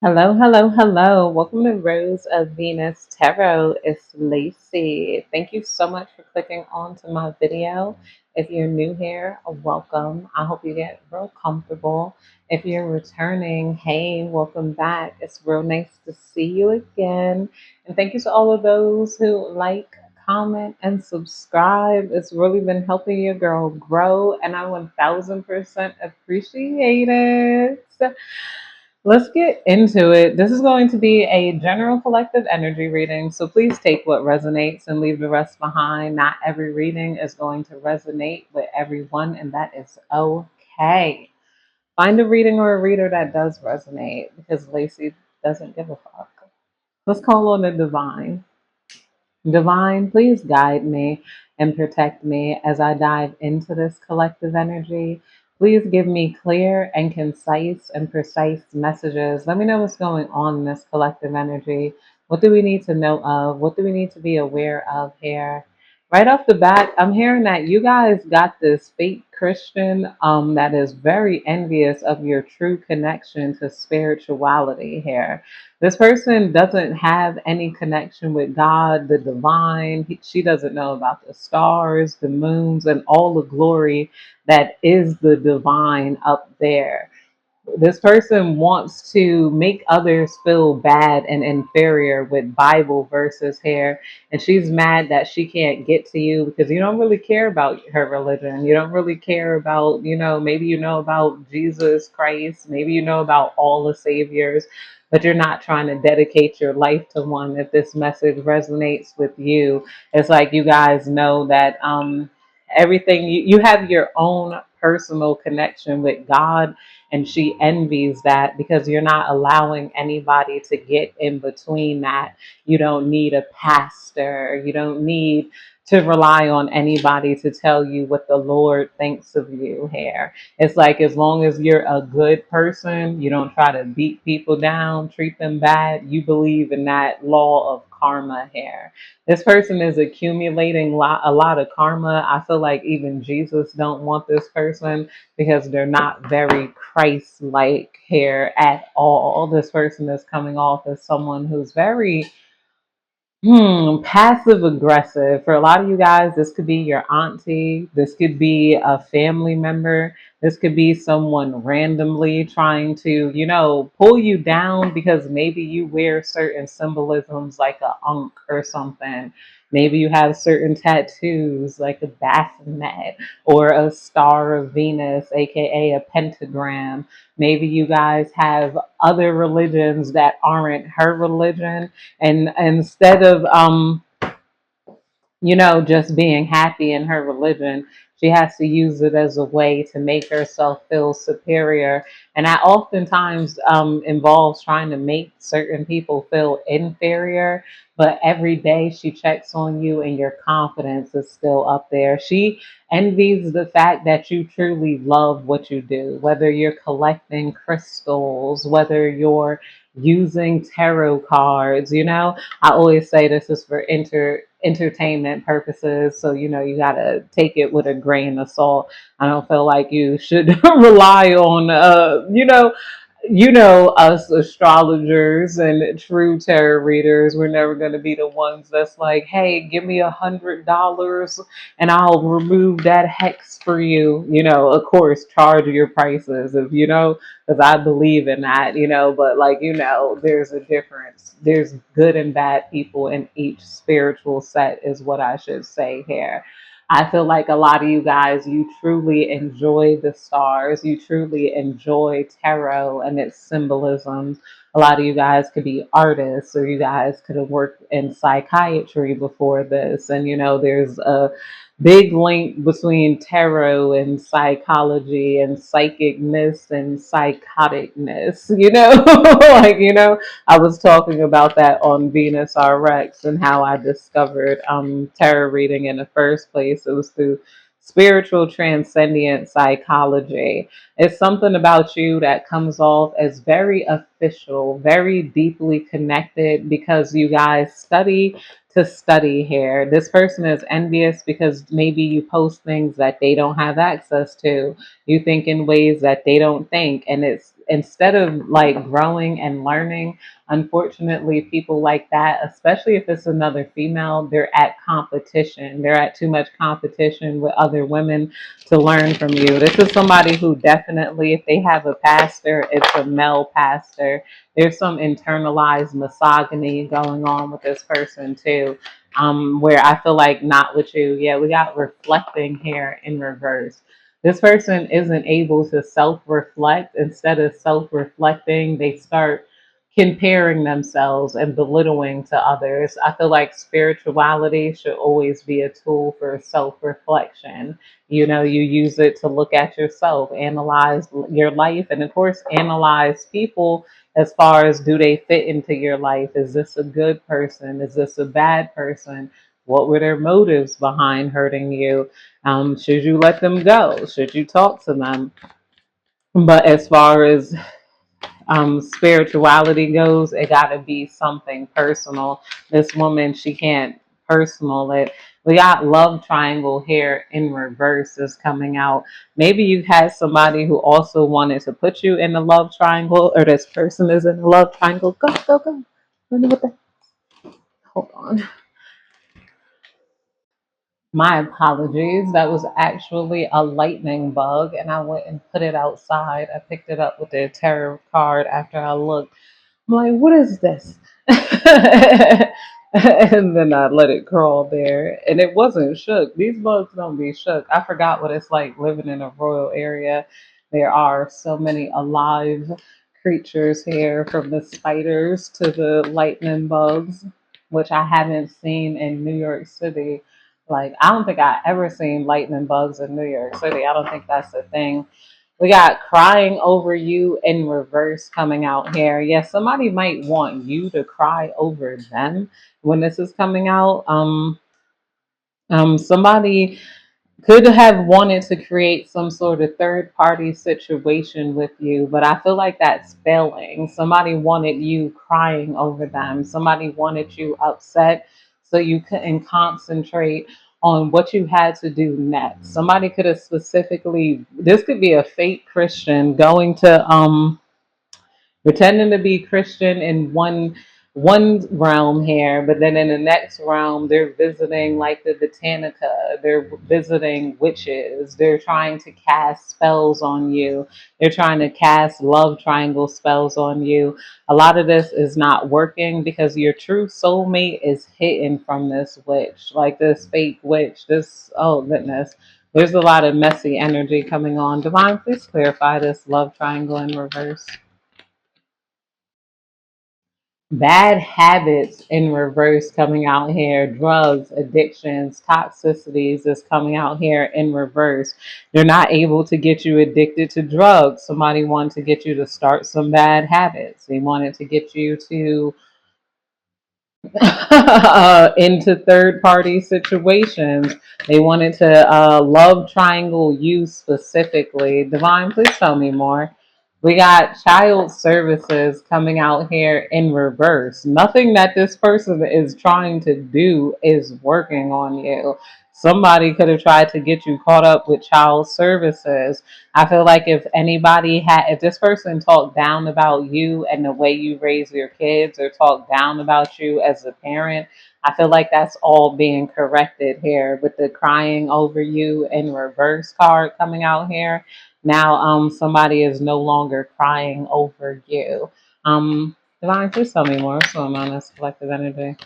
Hello, hello, hello. Welcome to Rose of Venus Tarot. It's Lacey. Thank you so much for clicking onto my video. If you're new here, welcome. I hope you get real comfortable. If you're returning, hey, welcome back. It's real nice to see you again. And thank you to all of those who like, comment, and subscribe. It's really been helping your girl grow, and I 1000% appreciate it. Let's get into it. This is going to be a general collective energy reading, so please take what resonates and leave the rest behind. Not every reading is going to resonate with everyone, and that is okay. Find a reading or a reader that does resonate because Lacey doesn't give a fuck. Let's call on the divine. Divine, please guide me and protect me as I dive into this collective energy. Please give me clear and concise and precise messages. Let me know what's going on in this collective energy. What do we need to know of? What do we need to be aware of here? Right off the bat, I'm hearing that you guys got this fake Christian that is very envious of your true connection to spirituality here. This person doesn't have any connection with God, the divine. She doesn't know about the stars, the moons, and all the glory that is the divine up there. This person wants to make others feel bad and inferior with Bible verses here. And she's mad that she can't get to you because you don't really care about her religion. You don't really care about, maybe you know about Jesus Christ. Maybe you know about all the saviors, but you're not trying to dedicate your life to one. If this message resonates with you, it's like you guys know that everything you have your own personal connection with God, and she envies that because you're not allowing anybody to get in between that. You don't need a pastor. You don't need to rely on anybody to tell you what the Lord thinks of you here. It's like as long as you're a good person, you don't try to beat people down, treat them bad. You believe in that law of karma here. This person is accumulating a lot of karma. I feel like even Jesus don't want this person because they're not very Christ-like here at all. This person is coming off as someone who's very passive aggressive. For a lot of you guys, this could be your auntie. This could be a family member. This could be someone randomly trying to, pull you down because maybe you wear certain symbolisms like a ankh or something. Maybe you have certain tattoos like a Baphomet or a star of Venus, aka a pentagram. Maybe you guys have other religions that aren't her religion, and instead of just being happy in her religion, she has to use it as a way to make herself feel superior. And that oftentimes involves trying to make certain people feel inferior. But every day she checks on you and your confidence is still up there. She envies the fact that you truly love what you do, whether you're collecting crystals, whether you're using tarot cards. I always say this is for entertainment purposes, so you gotta take it with a grain of salt. I don't feel like you should rely on us astrologers and true tarot readers. We're never going to be the ones that's like, hey, give me $100 and I'll remove that hex for you. Of course, charge your prices if because I believe in that. But like there's a difference. There's good and bad people in each spiritual set, is what I should say here. I feel like a lot of you guys, you truly enjoy the stars. You truly enjoy tarot and its symbolisms. A lot of you guys could be artists, or you guys could have worked in psychiatry before this. And, there's a big link between tarot and psychology and psychicness and psychoticness, I was talking about that on Venus RX and how I discovered tarot reading in the first place. It was through spiritual transcendent psychology. It's something about you that comes off as very official, very deeply connected because you guys study to study here. This person is envious because maybe you post things that they don't have access to. You think in ways that they don't think. And it's instead of like growing and learning, unfortunately, people like that, especially if it's another female, they're at competition. They're at too much competition with other women to learn from you. This is somebody who definitely, if they have a pastor, it's a male pastor. There's some internalized misogyny going on with this person too, where I feel like not with you. Yeah, we got reflecting here in reverse. This person isn't able to self-reflect. Instead of self-reflecting, they start comparing themselves and belittling to others. I feel like spirituality should always be a tool for self-reflection. You know, you use it to look at yourself, analyze your life, and of course, analyze people as far as do they fit into your life? Is this a good person? Is this a bad person? What were their motives behind hurting you? Should you let them go? Should you talk to them? But as far as spirituality goes, it got to be something personal. This woman, she can't personal it. We got love triangle here in reverse is coming out. Maybe you had somebody who also wanted to put you in the love triangle, or this person is in the love triangle. Go, go, go. Wonder what the, hold on. My apologies. That was actually a lightning bug, and I went and put it outside. I picked it up with the tarot card after I looked. I'm like, what is this? And then I let it crawl there. And it wasn't shook. These bugs don't be shook. I forgot what it's like living in a rural area. There are so many alive creatures here, from the spiders to the lightning bugs, which I haven't seen in New York City. Like, I don't think I ever seen lightning bugs in New York City. I don't think that's a thing. We got crying over you in reverse coming out here. Yes, somebody might want you to cry over them when this is coming out. Somebody could have wanted to create some sort of third party situation with you, but I feel like that's failing. Somebody wanted you crying over them. Somebody wanted you upset so you couldn't concentrate on what you had to do next. Somebody could have specifically, this could be a fake Christian going to pretending to be Christian in one realm here, but then in the next realm they're visiting like the Botanica, they're visiting witches, they're trying to cast spells on you, they're trying to cast love triangle spells on you. A lot of this is not working because your true soulmate is hidden from this witch, like this fake witch. This, oh goodness. There's a lot of messy energy coming on. Divine, please clarify this love triangle in reverse. Bad habits in reverse coming out here. Drugs, addictions, toxicities is coming out here in reverse. They're not able to get you addicted to drugs. Somebody wanted to get you to start some bad habits. They wanted to get you to into third party situations. They wanted to love triangle you specifically. Divine, please tell me more. We got child services coming out here in reverse. Nothing that this person is trying to do is working on you. Somebody could have tried to get you caught up with child services. I feel like if this person talked down about you and the way you raise your kids, or talked down about you as a parent, I feel like that's all being corrected here with the crying over you in reverse card coming out here. Now, somebody is no longer crying over you. Divine, please tell me more. So I'm on this collective energy.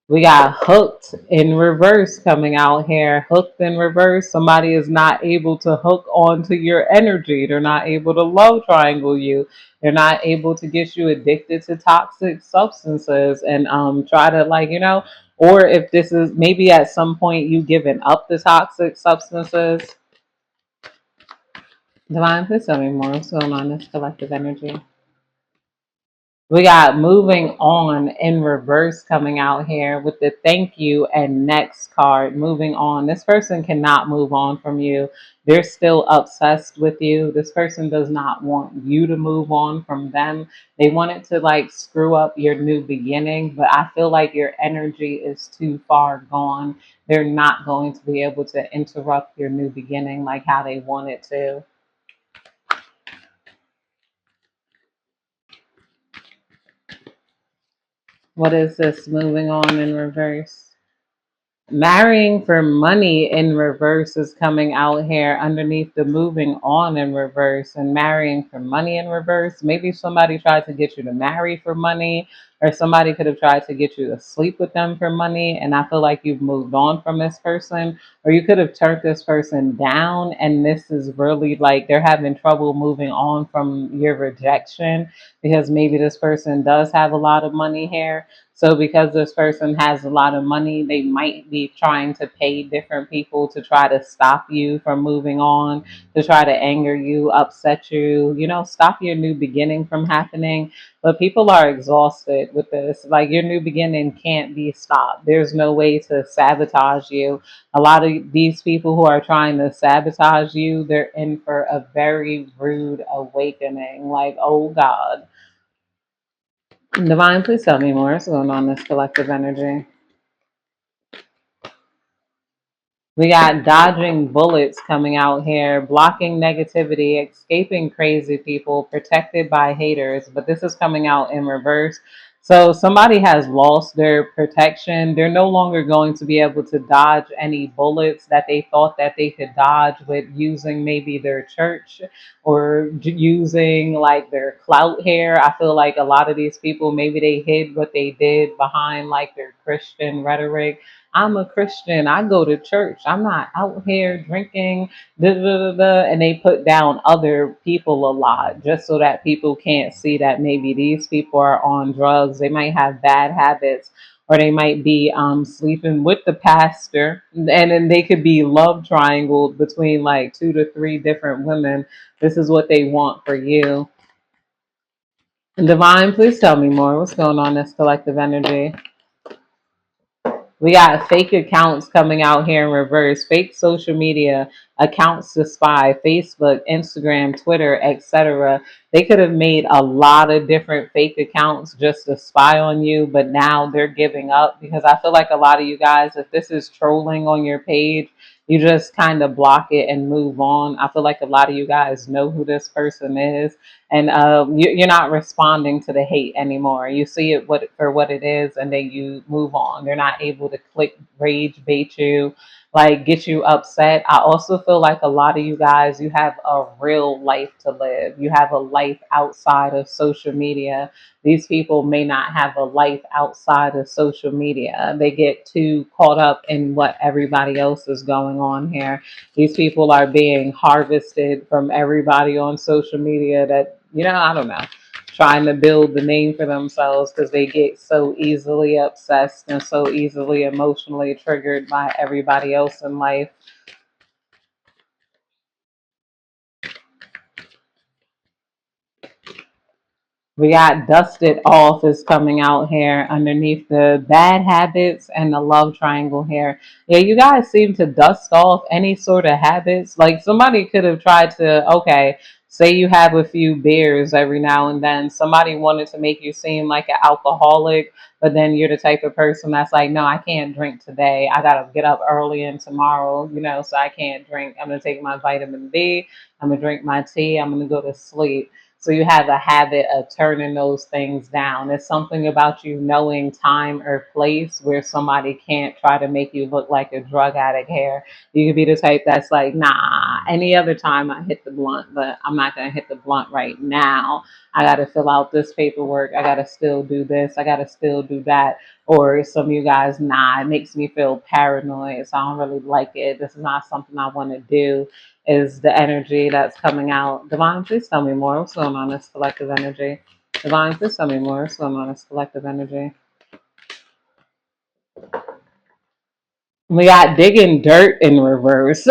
We got hooked in reverse coming out here. Hooked in reverse. Somebody is not able to hook onto your energy. They're not able to love triangle you. They're not able to get you addicted to toxic substances and try to, like, or if this is maybe at some point you given up the toxic substances. Divine, please tell me more. So I'm on this collective energy. We got moving on in reverse coming out here with the thank you and next card. Moving on. This person cannot move on from you. They're still obsessed with you. This person does not want you to move on from them. They wanted to like screw up your new beginning, but I feel like your energy is too far gone. They're not going to be able to interrupt your new beginning like how they wanted to. What is this moving on in reverse? Marrying for money in reverse is coming out here underneath the moving on in reverse, and marrying for money in reverse. Maybe somebody tried to get you to marry for money, or somebody could have tried to get you to sleep with them for money. And I feel like you've moved on from this person, or you could have turned this person down. And this is really like they're having trouble moving on from your rejection because maybe this person does have a lot of money here. So because this person has a lot of money, they might be trying to pay different people to try to stop you from moving on, to try to anger you, upset you, stop your new beginning from happening. But people are exhausted with this. Like your new beginning can't be stopped. There's no way to sabotage you. A lot of these people who are trying to sabotage you, they're in for a very rude awakening. Like, oh God. Divine, please tell me more. What's going on in this collective energy? We got dodging bullets coming out here, blocking negativity, escaping crazy people, protected by haters. But this is coming out in reverse. So somebody has lost their protection. They're no longer going to be able to dodge any bullets that they thought that they could dodge with using maybe their church or using like their clout here. I feel like a lot of these people, maybe they hid what they did behind like their Christian rhetoric. I'm a Christian. I go to church. I'm not out here drinking, da, da, da, da, and they put down other people a lot just so that people can't see that maybe these people are on drugs. They might have bad habits, or they might be sleeping with the pastor, and then they could be love triangled between like 2 to 3 different women. This is what they want for you. Divine, please tell me more. What's going on in this collective energy? We got fake accounts coming out here in reverse, fake social media accounts to spy, Facebook, Instagram, Twitter, etc. They could have made a lot of different fake accounts just to spy on you, but now they're giving up because I feel like a lot of you guys, if this is trolling on your page, you just kind of block it and move on. I feel like a lot of you guys know who this person is, and you're not responding to the hate anymore. You see it for what it is, and then you move on. They're not able to click rage bait you, like get you upset. I also feel like a lot of you guys, you have a real life to live. You have a life outside of social media. These people may not have a life outside of social media. They get too caught up in what everybody else is going on here. These people are being harvested from everybody on social media that, I don't know, trying to build the name for themselves because they get so easily obsessed and so easily emotionally triggered by everybody else in life. We got dusted off is coming out here underneath the bad habits and the love triangle here. Yeah, you guys seem to dust off any sort of habits. Like somebody could have tried to, okay, say you have a few beers every now and then. Somebody wanted to make you seem like an alcoholic, but then you're the type of person that's like, no, I can't drink today. I got to get up early and tomorrow, so I can't drink. I'm going to take my vitamin D. I'm going to drink my tea. I'm going to go to sleep. So you have a habit of turning those things down. It's something about you knowing time or place where somebody can't try to make you look like a drug addict here. You could be the type that's like, nah, any other time I hit the blunt, but I'm not going to hit the blunt right now. I got to fill out this paperwork. I got to still do this. I got to still do that. Or some of you guys, nah, it makes me feel paranoid. So I don't really like it. This is not something I want to do is the energy that's coming out. Divine, please tell me more. What's going on in this collective energy? Divine, please tell me more. What's going on in this collective energy? We got digging dirt in reverse.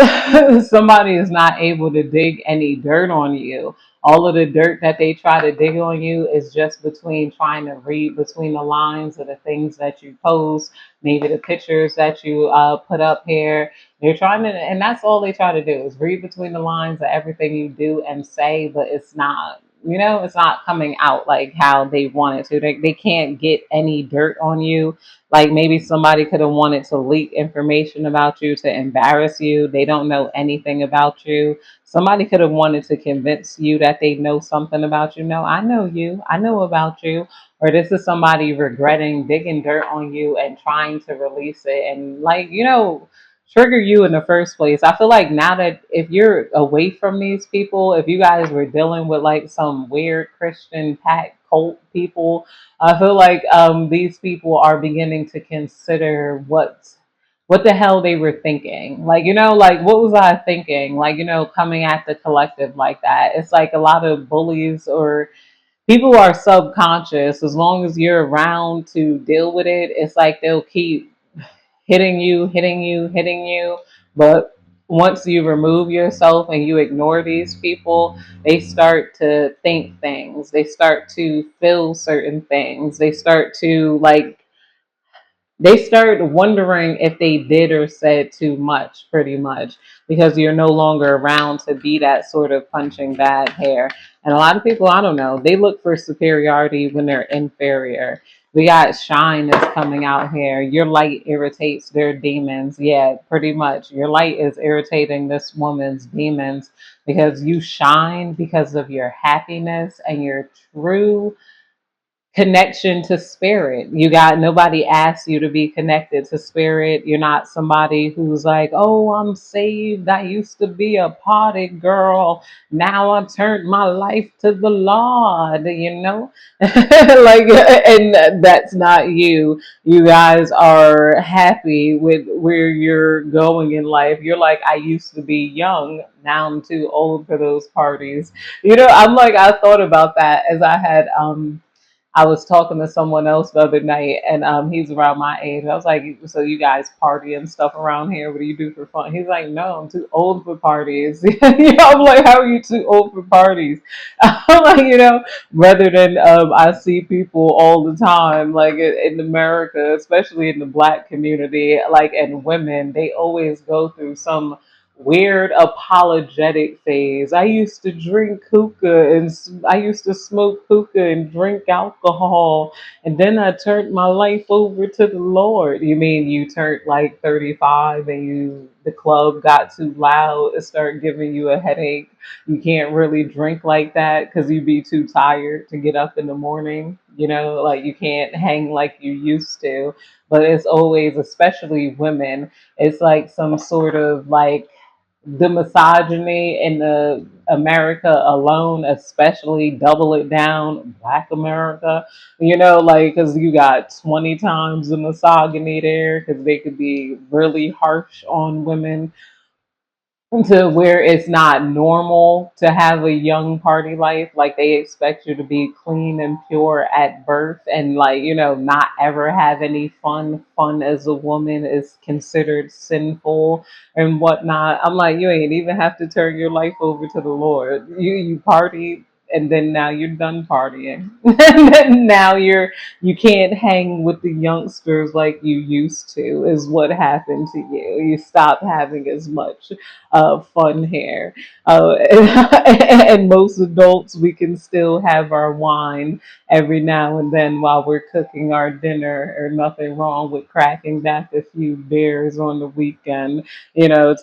Somebody is not able to dig any dirt on you. All of the dirt that they try to dig on you is just between trying to read between the lines of the things that you post, maybe the pictures that you put up here. They're trying to, and that's all they try to do is read between the lines of everything you do and say, but it's not, it's not coming out like how they want it to. They can't get any dirt on you. Like maybe somebody could have wanted to leak information about you to embarrass you. They don't know anything about you. Somebody could have wanted to convince you that they know something about you. No, I know you. I know about you. Or this is somebody regretting digging dirt on you and trying to release it and like, trigger you in the first place. I feel like now that if you're away from these people, if you guys were dealing with like some weird Christian pack cult people, I feel like these people are beginning to consider what the hell they were thinking. Like, like what was I thinking? Like, coming at the collective like that. It's like a lot of bullies or people are subconscious. As long as you're around to deal with it, it's like they'll keep hitting you, hitting you, hitting you. But once you remove yourself and you ignore these people, they start to think things. They start to feel certain things. They start wondering if they did or said too much, pretty much, because you're no longer around to be that sort of punching bag here. And a lot of people, I don't know, they look for superiority when they're inferior. We got shine that's coming out here. Your light irritates their demons. Yeah, pretty much. Your light is irritating this woman's demons because you shine because of your happiness and your true connection to spirit. You got nobody asks you to be connected to spirit. You're not somebody who's like, oh, I'm saved. I used to be a party girl. Now I turned my life to the Lord. Like, and that's not you. You guys are happy with where you're going in life. You're like, I used to be young. Now I'm too old for those parties. I'm like, I thought about that as I was talking to someone else the other night, and he's around my age. I was like, "So you guys party and stuff around here? What do you do for fun?" He's like, "No, I'm too old for parties." I'm like, "How are you too old for parties?" I'm like, rather than I see people all the time, like in America, especially in the Black community, like and women, they always go through some weird apologetic phase. I used to drink hookah and I used to smoke hookah and drink alcohol, and then I turned my life over to the Lord. You mean you turned like 35 and the club got too loud and started giving you a headache? You can't really drink like that because you'd be too tired to get up in the morning. Like you can't hang like you used to. But it's always, especially women, it's like some sort of like the misogyny in the America alone, especially double it down, Black America, like because you got 20 times the misogyny there because they could be really harsh on women to where it's not normal to have a young party life. Like they expect you to be clean and pure at birth and like, not ever have any fun. Fun as a woman is considered sinful and whatnot. I'm like, you ain't even have to turn your life over to the Lord. You party and then now you're done partying. And then now you can't hang with the youngsters like you used to is what happened to you. You stopped having as much fun hair. And most adults, we can still have our wine every now and then while we're cooking our dinner, or nothing wrong with cracking back a few beers on the weekend,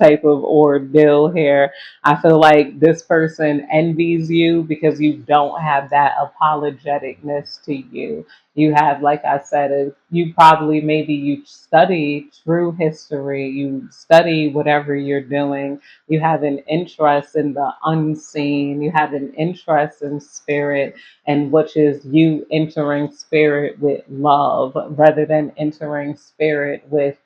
type of ordeal here. I feel like this person envies you because you don't have that apologeticness to you. You have, like I said, you probably maybe you study true history, you study whatever you're doing, you have an interest in the unseen, you have an interest in spirit, and which is you entering spirit with love rather than entering spirit with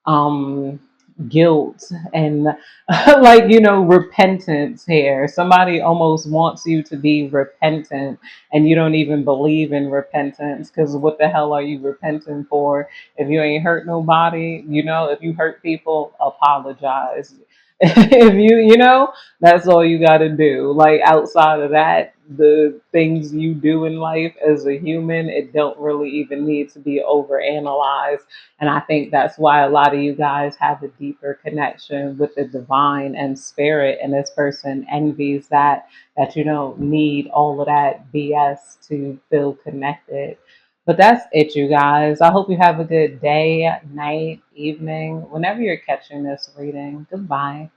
um guilt and like, repentance here. Somebody almost wants you to be repentant and you don't even believe in repentance, because what the hell are you repenting for if you ain't hurt nobody? If you hurt people, apologize. If that's all you got to do. Like, outside of that, the things you do in life as a human, it don't really even need to be over analyzed. And I think that's why a lot of you guys have a deeper connection with the divine and spirit, and this person envies that you don't need all of that BS to feel connected. But that's it, you guys. I hope you have a good day, night, evening, whenever you're catching this reading. Goodbye.